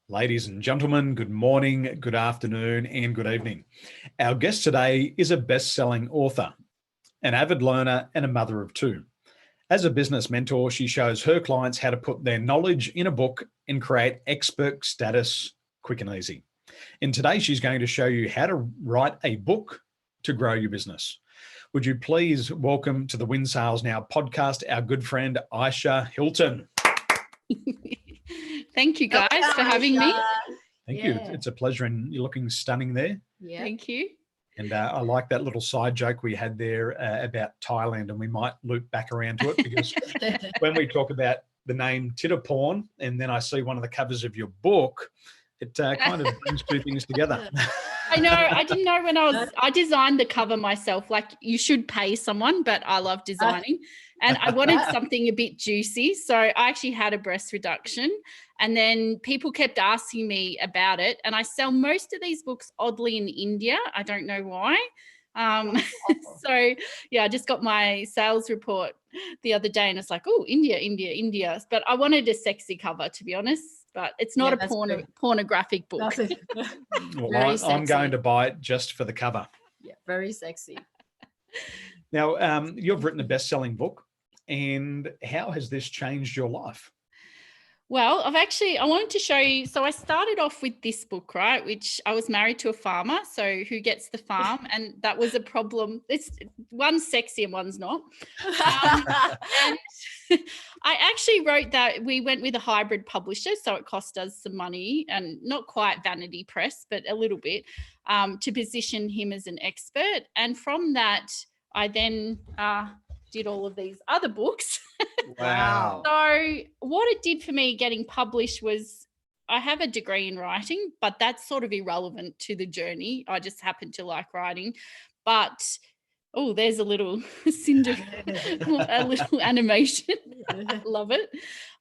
Ladies and gentlemen, good morning, good afternoon, and good evening. Our guest today is a best-selling author, an avid learner, and a mother of two. As a business mentor, she shows her clients how to put their knowledge in a book and create expert status quick and easy. And today, she's going to show you how to write a book to grow your business. Would you please welcome to the Win Sales Now podcast, our good friend, Ayesha Hilton. Thank you guys for having me. Thank you. It's a pleasure, and you're looking stunning there. Yeah. Thank you. And I like that little side joke we had there about Thailand, and we might loop back around to it because when we talk about the name Titter Porn, and then I see one of the covers of your book, it kind of brings two things together. I know. I didn't know when I designed the cover myself. Like, you should pay someone, but I love designing. And I wanted something a bit juicy. So I actually had a breast reduction, and then people kept asking me about it. And I sell most of these books oddly in India. I don't know why. So yeah, I just got my sales report the other day and it's like, oh, India. But I wanted a sexy cover, to be honest. But it's not a pornographic book. Well, I'm going to buy it just for the cover. Yeah, very sexy. Now, you've written a best-selling book, and how has this changed your life? Well, I wanted to show you. So I started off with this book, right? Which I was married to a farmer. So who gets the farm? And that was a problem. It's one's sexy and one's not. And I actually wrote that. We went with a hybrid publisher. So it cost us some money, and not quite vanity press, but a little bit, to position him as an expert. And from that, I then did all of these other books. Wow. So what it did for me getting published was, I have a degree in writing, but that's sort of irrelevant to the journey. I just happen to like writing. But, oh, there's a little a little animation. I love it.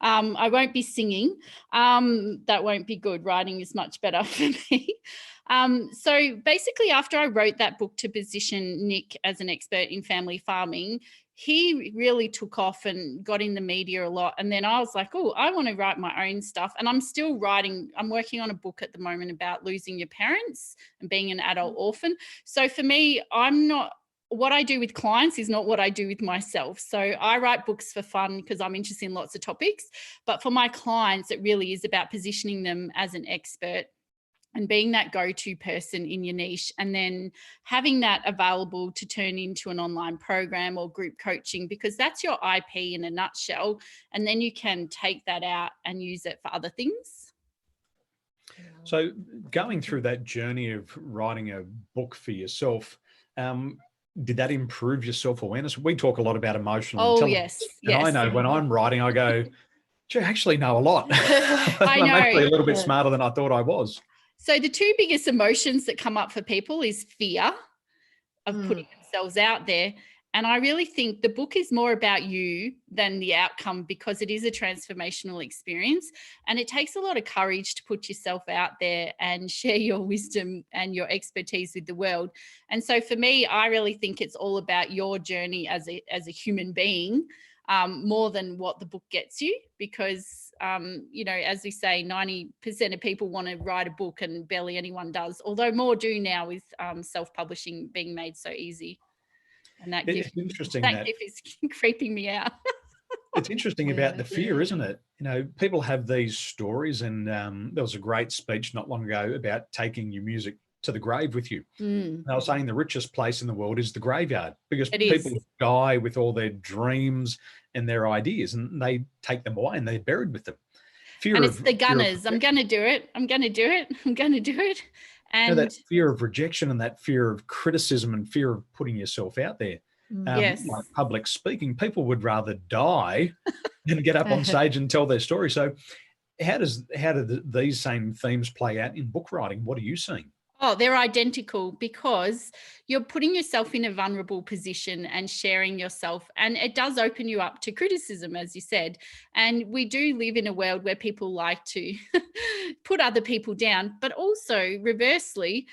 I won't be singing. That won't be good. Writing is much better for me. So basically, after I wrote that book to position Nick as an expert in family farming, he really took off and got in the media a lot. And then I was like, oh, I want to write my own stuff. And I'm still writing. I'm working on a book at the moment about losing your parents and being an adult orphan. So for me, what I do with clients is not what I do with myself. So I write books for fun because I'm interested in lots of topics. But for my clients, it really is about positioning them as an expert and being that go-to person in your niche, and then having that available to turn into an online program or group coaching, because that's your IP in a nutshell. And then you can take that out and use it for other things. So going through that journey of writing a book for yourself, did that improve your self-awareness? We talk a lot about emotional intelligence. Yes. And I know when I'm writing, I go, gee, I actually know a lot. I know. I'm actually a little bit smarter than I thought I was. So the two biggest emotions that come up for people is fear of putting themselves out there. And I really think the book is more about you than the outcome, because it is a transformational experience. And it takes a lot of courage to put yourself out there and share your wisdom and your expertise with the world. And so for me, I really think it's all about your journey as a human being, more than what the book gets you, because as we say, 90% of people want to write a book and barely anyone does, although more do now with self-publishing being made so easy. And that gift is creeping me out. It's interesting about the fear, isn't it? People have these stories, and there was a great speech not long ago about taking your music to the grave with you. They were saying the richest place in the world is the graveyard, because people die with all their dreams and their ideas, and they take them away and they're buried with them. It's the gunners. I'm going to do it. I'm going to do it. I'm going to do it. And that fear of rejection and that fear of criticism and fear of putting yourself out there. Like public speaking, people would rather die than get up on stage and tell their story. So how do these same themes play out in book writing? What are you seeing? Oh, they're identical, because you're putting yourself in a vulnerable position and sharing yourself. And it does open you up to criticism, as you said. And we do live in a world where people like to put other people down. But also, reversely,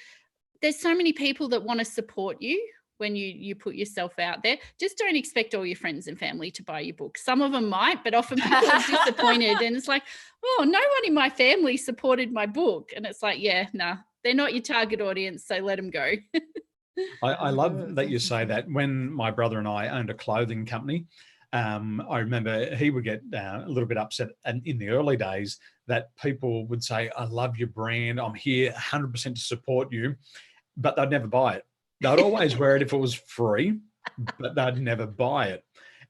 there's so many people that want to support you, when you put yourself out there. Just don't expect all your friends and family to buy your book. Some of them might, but often people are disappointed, and it's like, oh, no one in my family supported my book. And it's like, yeah, nah, they're not your target audience, so let them go. I love that you say that. When my brother and I owned a clothing company, I remember he would get a little bit upset in the early days that people would say, I love your brand. I'm here 100% to support you, but they'd never buy it. They'd always wear it if it was free, but they'd never buy it.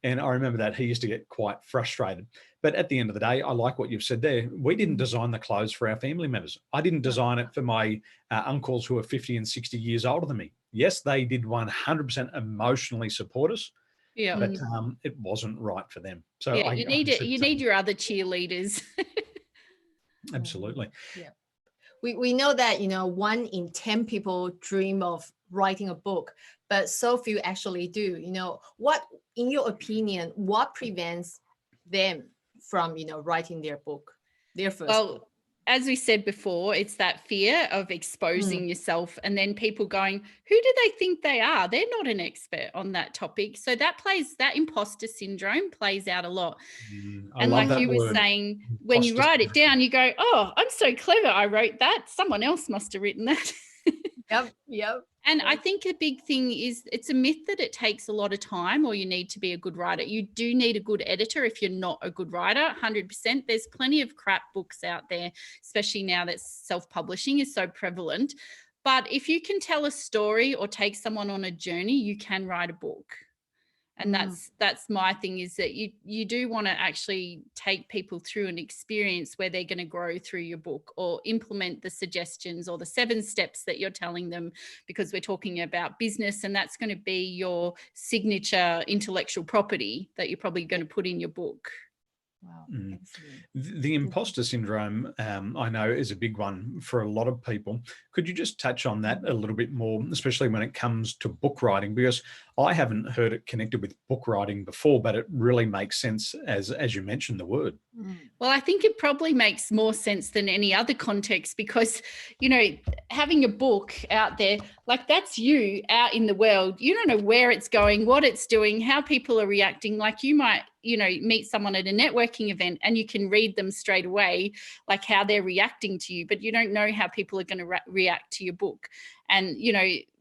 And I remember that he used to get quite frustrated. But at the end of the day, I like what you've said there. We didn't design the clothes for our family members. I didn't design it for my uncles who are 50 and 60 years older than me. Yes, they did 100% emotionally support us, Yeah. but it wasn't right for them. So yeah, you need your other cheerleaders. Absolutely. Yeah. We know that, 1 in 10 people dream of writing a book, but so few actually do. What, in your opinion, what prevents them from, writing their book, their first book? As we said before, it's that fear of exposing yourself, and then people going, who do they think they are? They're not an expert on that topic. So that imposter syndrome plays out a lot. I and love like that you were word, saying, when you write it down, you go, oh, I'm so clever, I wrote that. Someone else must have written that. Yep. And I think a big thing is it's a myth that it takes a lot of time or you need to be a good writer. You do need a good editor if you're not a good writer, 100%. There's plenty of crap books out there, especially now that self-publishing is so prevalent. But if you can tell a story or take someone on a journey, you can write a book. And that's my thing, is that you do want to actually take people through an experience where they're going to grow through your book, or implement the suggestions or the 7 steps that you're telling them, because we're talking about business, and that's going to be your signature intellectual property that you're probably going to put in your book. Wow. The imposter syndrome, I know, is a big one for a lot of people. Could you just touch on that a little bit more, especially when it comes to book writing? Because I haven't heard it connected with book writing before, but it really makes sense as you mentioned the word. Well, I think it probably makes more sense than any other context, because, having a book out there, like, that's you out in the world. You don't know where it's going, what it's doing, how people are reacting. Like, you might, meet someone at a networking event and you can read them straight away, like how they're reacting to you, but you don't know how people are going to react to your book. And,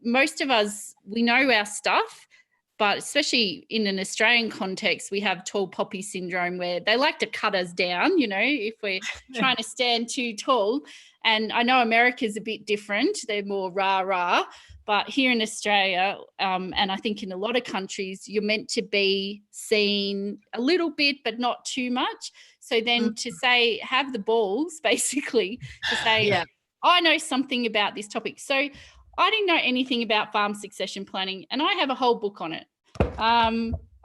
most of us, we know our stuff, but especially in an Australian context, we have tall poppy syndrome, where they like to cut us down, if we're trying to stand too tall. And I know America's a bit different. They're more rah-rah. But here in Australia, and I think in a lot of countries, you're meant to be seen a little bit, but not too much. So then to say, have the balls, basically, to say, I know something about this topic. So I didn't know anything about farm succession planning, and I have a whole book on it. I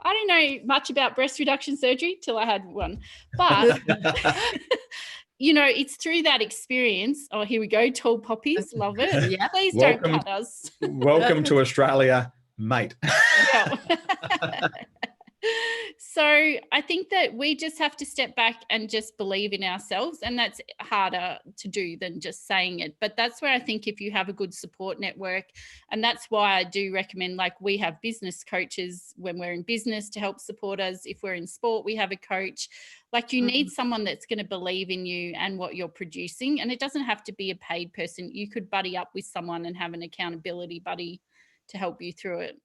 didn't know much about breast reduction surgery till I had one. But, it's through that experience. Oh, here we go. Tall poppies. Love it. Yeah. Please don't cut us. Welcome to Australia, mate. So I think that we just have to step back and just believe in ourselves, and that's harder to do than just saying it. But that's where I think if you have a good support network, and that's why I do recommend, like, we have business coaches when we're in business to help support us. If we're in sport, we have a coach. Like, you need someone that's going to believe in you and what you're producing, and it doesn't have to be a paid person. You could buddy up with someone and have an accountability buddy to help you through it.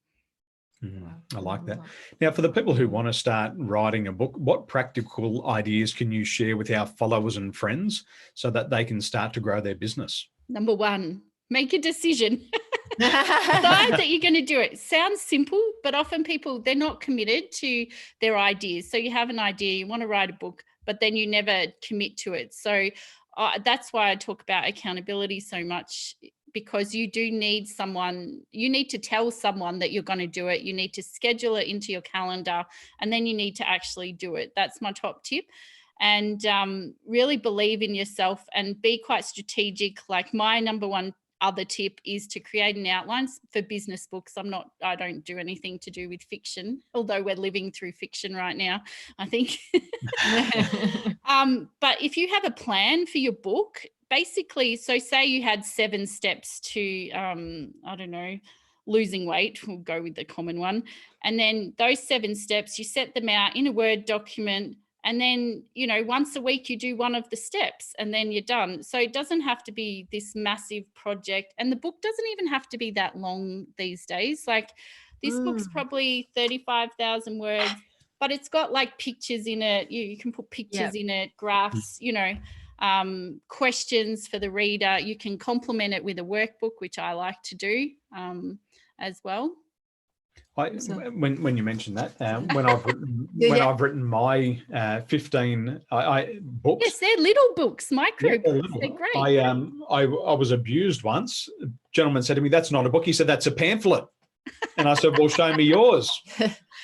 I like that. Now, for the people who want to start writing a book, what practical ideas can you share with our followers and friends so that they can start to grow their business? Number 1, make a decision. Decide that you're going to do it. Sounds simple, but often people, they're not committed to their ideas. So you have an idea, you want to write a book, but then you never commit to it. So that's why I talk about accountability so much, because you do need someone, you need to tell someone that you're going to do it. You need to schedule it into your calendar, and then you need to actually do it. That's my top tip. And really believe in yourself and be quite strategic. Like, my number 1 other tip is to create an outline for business books. I don't do anything to do with fiction, although we're living through fiction right now, I think. But if you have a plan for your book, basically, so say you had 7 steps to, losing weight, we'll go with the common one. And then those 7 steps, you set them out in a Word document. And then, you know, once a week you do one of the steps and then you're done. So it doesn't have to be this massive project. And the book doesn't even have to be that long these days. Like this book's probably 35,000 words, but it's got like pictures in it. You can put pictures in it, graphs, you know, questions for the reader. You can complement it with a workbook, which I like to do as well. When you mentioned that, when I've written my 15 books. Yes, they're little books, micro books. They're great. I was abused once. A gentleman said to me, "That's not a book." He said, "That's a pamphlet." And I said, "Well, show me yours."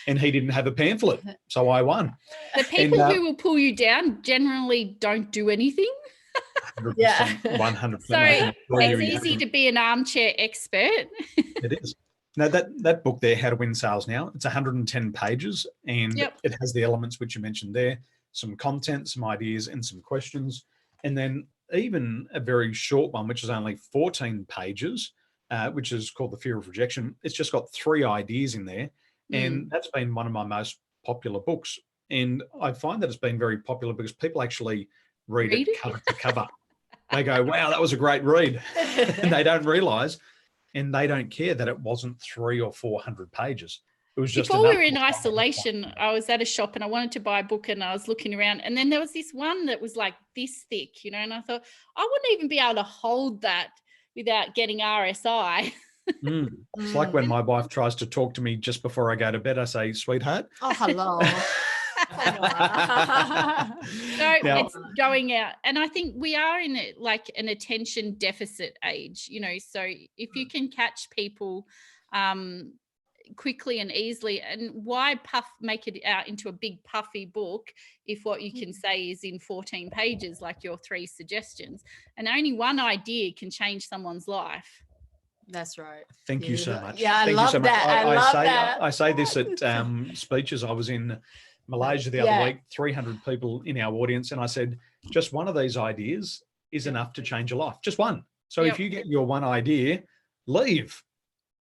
And he didn't have a pamphlet, so I won. The people who will pull you down generally don't do anything. 100%. So it's easy to be an armchair expert. It is. Now that book there, How to Win Sales Now, it's 110 pages, and it has the elements which you mentioned there, some content, some ideas, and some questions. And then even a very short one, which is only 14 pages, which is called The Fear of Rejection. It's just got 3 ideas in there. And that's been one of my most popular books. And I find that it's been very popular because people actually read it cover to cover. They go, "Wow, that was a great read." And they don't realize, and they don't care that it wasn't 300 or 400 pages. It was just before we were in isolation. I was at a shop and I wanted to buy a book and I was looking around, and then there was this one that was like this thick, you know, and I thought I wouldn't even be able to hold that without getting RSI. It's like when my wife tries to talk to me just before I go to bed, I say, "Sweetheart." Oh, hello. So it's going out. And I think we are in it like an attention deficit age, you know, so if you can catch people quickly and easily, and why make it out into a big puffy book if what you can say is in 14 pages, like your 3 suggestions, and only one idea can change someone's life. That's right. Thank you so much. Yeah, Thank I you so love much. that. I say this at speeches. I was in Malaysia the other week, 300 people in our audience, and I said, just one of these ideas is enough to change your life. Just one. So if you get your one idea, leave,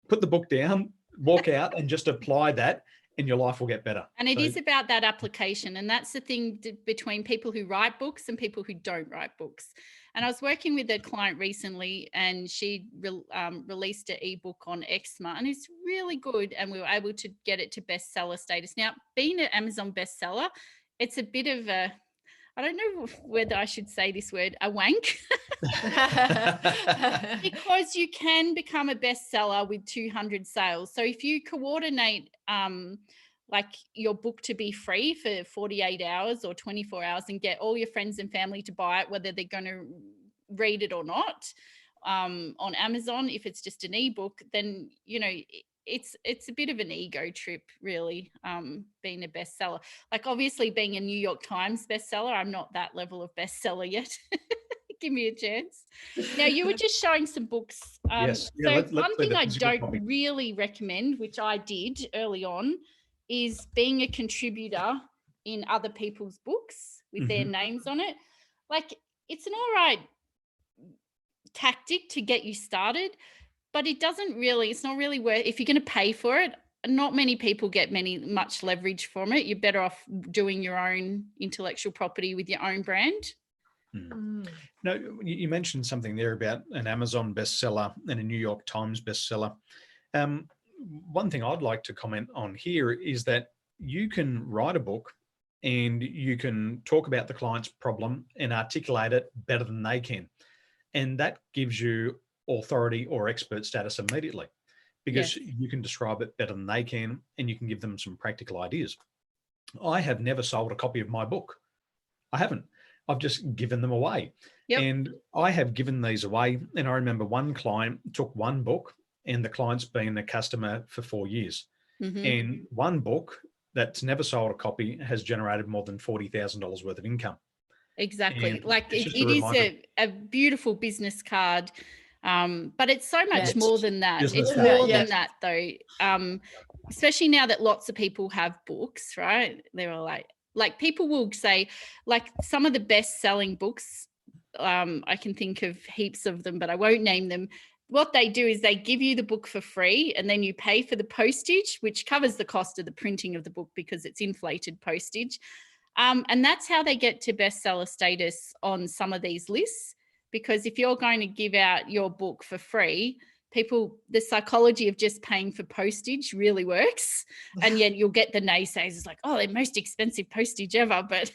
put the book down, walk out, and just apply that, and your life will get better. And it is about that application. And that's the thing between people who write books and people who don't write books. And I was working with a client recently, and she released an ebook on eczema, and it's really good. And we were able to get it to bestseller status. Now, being an Amazon bestseller, it's a bit of a, I don't know whether I should say this word, a wank. Because you can become a bestseller with 200 sales. So if you coordinate like your book to be free for 48 hours or 24 hours and get all your friends and family to buy it, whether they're going to read it or not, on Amazon, if it's just an ebook, then, you know, it's a bit of an ego trip, really, being a bestseller. Like, obviously, being a New York Times bestseller, I'm not that level of bestseller yet. Give me a chance. Now, you were just showing some books. Yes. So one thing I don't really recommend, which I did early on, is being a contributor in other people's books with their names on it. Like, it's an all right tactic to get you started, but it's not really worth, if you're going to pay for it, not many people get much leverage from it. You're better off doing your own intellectual property with your own brand. No, you mentioned something there about an Amazon bestseller and a New York Times bestseller. One thing I'd like to comment on here is that you can write a book and you can talk about the client's problem and articulate it better than they can. And that gives you authority or expert status immediately, because you can describe it better than they can, and you can give them some practical ideas. I have never sold a copy of my book. I haven't. I've just given them away. And I have given these away. And I remember one client took one book, and the client's been a customer for 4 years. And one book that's never sold a copy has generated more than $40,000 worth of income. Exactly. And like it is a beautiful business card. But it's so much more than that. It's more than that, though. Especially now that lots of people have books, right? They're all like people will say, like, some of the best selling books, I can think of heaps of them, but I won't name them. what they do is they give you the book for free, and then you pay for the postage, which covers the cost of the printing of the book because it's inflated postage. And that's how they get to bestseller status on some of these lists. Because if you're going to give out your book for free, the psychology of just paying for postage really works. And yet you'll get the naysayers. It's like, oh, the most expensive postage ever. But,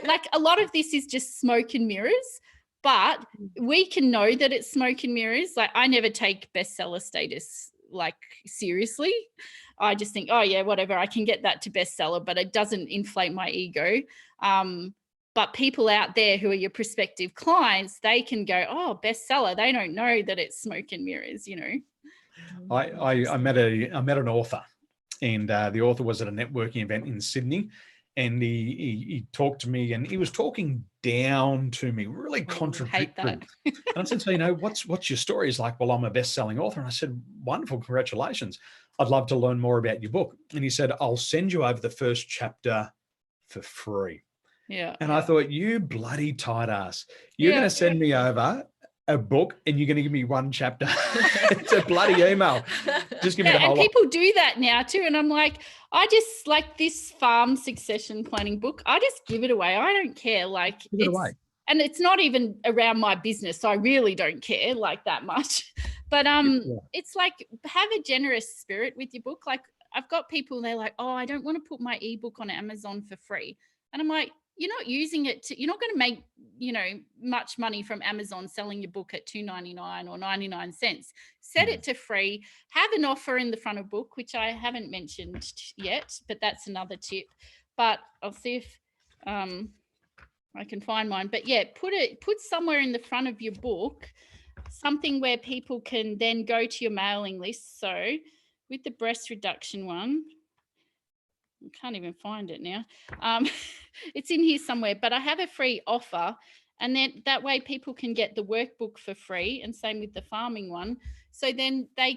like a lot of this is just smoke and mirrors. But we can know that it's smoke and mirrors. Like, I never take bestseller status like seriously. I just think, oh yeah, whatever, I can get that to bestseller, but it doesn't inflate my ego. But people out there who are your prospective clients, they can go, oh, bestseller. They don't know that it's smoke and mirrors, I met an author, and the author was at a networking event in Sydney, and he talked to me, and he was talking down to me, really contradictory. And I said, so, what's your story? He's like, well, I'm a best-selling author. And I said, wonderful, congratulations. I'd love to learn more about your book. And he said, I'll send you over the first chapter for free. Yeah. And I thought, you bloody tight ass. You're going to send me over a book and you're going to give me one chapter. It's a bloody email. Just give me the whole lot. And people do that now too. And I'm like, I just like this farm succession planning book. I just give it away. I don't care. Like, give it away. And it's not even around my business. So I really don't care like that much. But it's like, have a generous spirit with your book. Like, I've got people, they're like, oh, I don't want to put my ebook on Amazon for free. And I'm like, you're not using it you're not going to make, much money from Amazon selling your book at $2.99 or 99 cents. Set it to free. Have an offer in the front of book, which I haven't mentioned yet, but that's another tip. But I'll see if I can find mine. But yeah, put somewhere in the front of your book, something where people can then go to your mailing list. So with the breast reduction one, I can't even find it now. It's in here somewhere, but I have a free offer, and then that way people can get the workbook for free, and same with the farming one. So then you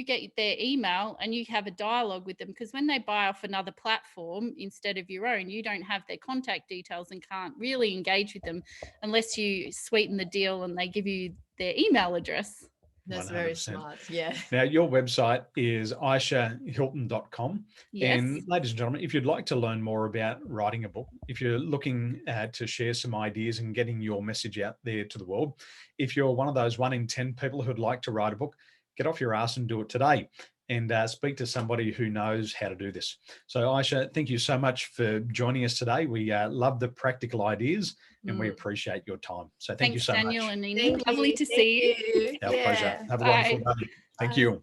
get their email and you have a dialogue with them, because when they buy off another platform instead of your own, you don't have their contact details and can't really engage with them unless you sweeten the deal and they give you their email address. That's 100%. very smart. Yeah. Now, your website is ayeshahilton.com. Yes. And ladies and gentlemen, if you'd like to learn more about writing a book, if you're looking to share some ideas and getting your message out there to the world, if you're one of those 1 in 10 people who'd like to write a book, get off your ass and do it today, and speak to somebody who knows how to do this. So Ayesha, thank you so much for joining us today. We love the practical ideas and we appreciate your time. So thank you so Daniel much. And Nina. Lovely to see you. Our pleasure. Have a wonderful day. Thank you.